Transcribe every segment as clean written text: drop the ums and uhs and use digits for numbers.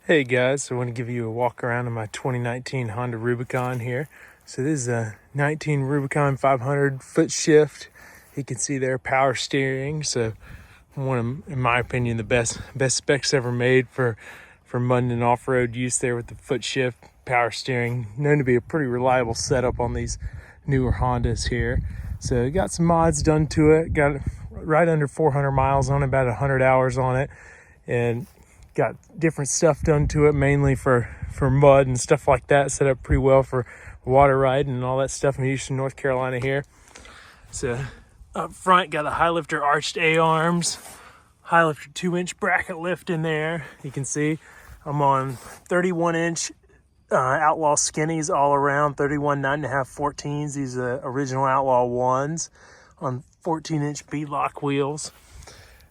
Hey guys, so I want to give you a walk around of my 2019 Honda Rubicon here. So this is a 19 Rubicon 500 foot shift. You can see there power steering. So one of, in my opinion, the best specs ever made for mud and off-road use there with the foot shift power steering. Known to be a pretty reliable setup on these newer Hondas here. So got some mods done to it. Got right under 400 miles on it, about 100 hours on it, and got different stuff done to it, mainly for mud and stuff like that. Set up pretty well for water riding and all that stuff in Houston, North Carolina here. So up front, got the HighLifter arched A-arms, HighLifter 2-inch bracket lift in there. You can see I'm on 31-inch Outlaw skinnies all around, 31 9.5 14s. These are original Outlaw 1s on 14-inch Beadlock wheels.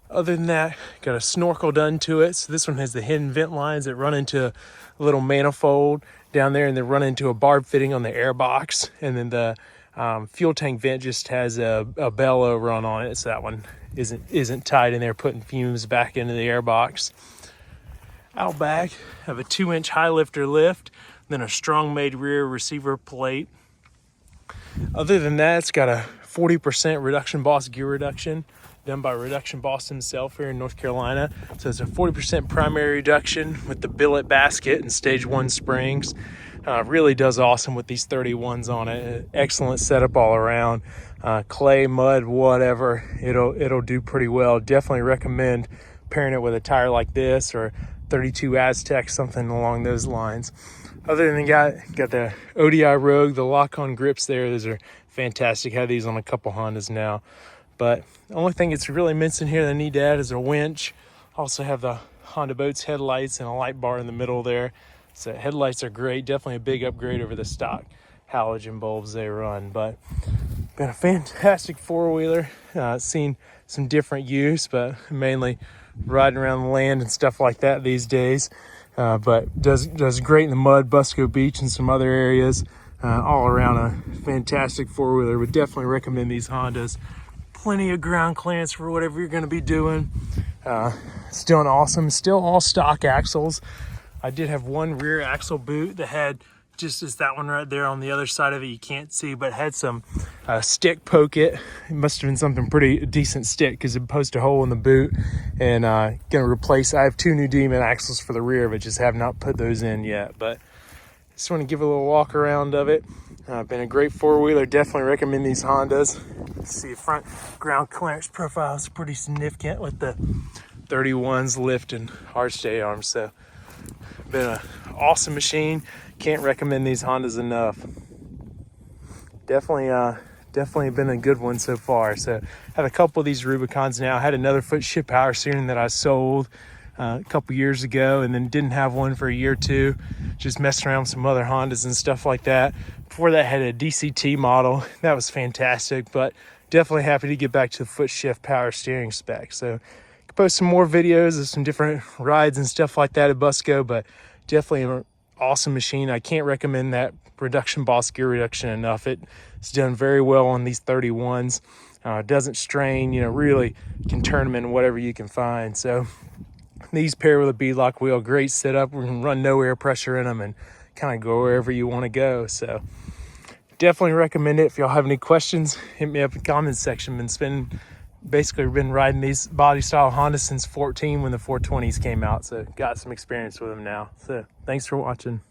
Other than that, got a Snorkel done to it. So this one has the hidden vent lines that run into a little manifold down there, and then run into a barb fitting on the air box. And then the fuel tank vent just has a bellow run on it, so that one isn't tied in there, putting fumes back into the air box. Out back, have a 2-inch HighLifter lift, then a Strongmade rear receiver plate. Other than that, it's got a 40% Reduction Boss gear reduction, done by Reduction Boss himself here in North Carolina. So it's a 40% primary reduction with the billet basket and stage 1 springs. Really does awesome with these 31s on it. Excellent setup all around. Clay, mud, whatever, it'll do pretty well. Definitely recommend pairing it with a tire like this or 32 Aztec, something along those lines. Other than got the ODI Rogue, the lock-on grips there. Those are fantastic. Have these on a couple Hondas now. But the only thing it's really missing here that I need to add is a winch. Also have the Honda Boats headlights and a light bar in the middle there. So headlights are great. Definitely a big upgrade over the stock halogen bulbs they run. But been a fantastic four-wheeler. Seen some different use, but mainly riding around the land and stuff like that these days. But does great in the mud, Busco Beach, and some other areas. All around a fantastic four-wheeler. Would definitely recommend these Hondas. Plenty of ground clearance for whatever you're going to be doing. It's doing awesome. Still all stock axles. I did have one rear axle boot that had just as that one right there on the other side of it. You can't see, but it had some stick poke it. It must have been something pretty decent stick because it posted a hole in the boot. And gonna replace. I have 2 new Demon axles for the rear, but just have not put those in yet. But just want to give a little walk around of it. Been a great four-wheeler. Definitely recommend these Hondas. See, front ground clearance profile is pretty significant with the 31s lift and arched A-arms. So been an awesome machine. Can't recommend these Hondas enough. Definitely been a good one so far. So have a couple of these Rubicons now. I had another foot shift power steering that I sold a couple years ago, and then didn't have one for a year or two. Just messing around with some other Hondas and stuff like that. Before that, I had a DCT model. That was fantastic, but definitely happy to get back to the foot shift power steering spec. So I post some more videos of some different rides and stuff like that at Busco, but definitely an awesome machine. I can't recommend that Reduction Boss gear reduction enough. It's done very well on these 31s. Doesn't strain, really can turn them in whatever you can find. So these pair with a Beadlock wheel, great setup. We can run no air pressure in them and kind of go wherever you want to go. So definitely recommend it. If y'all have any questions, hit me up in the comments section. Been riding these body style Hondas since 14 when the 420s came out. So got some experience with them now. So thanks for watching.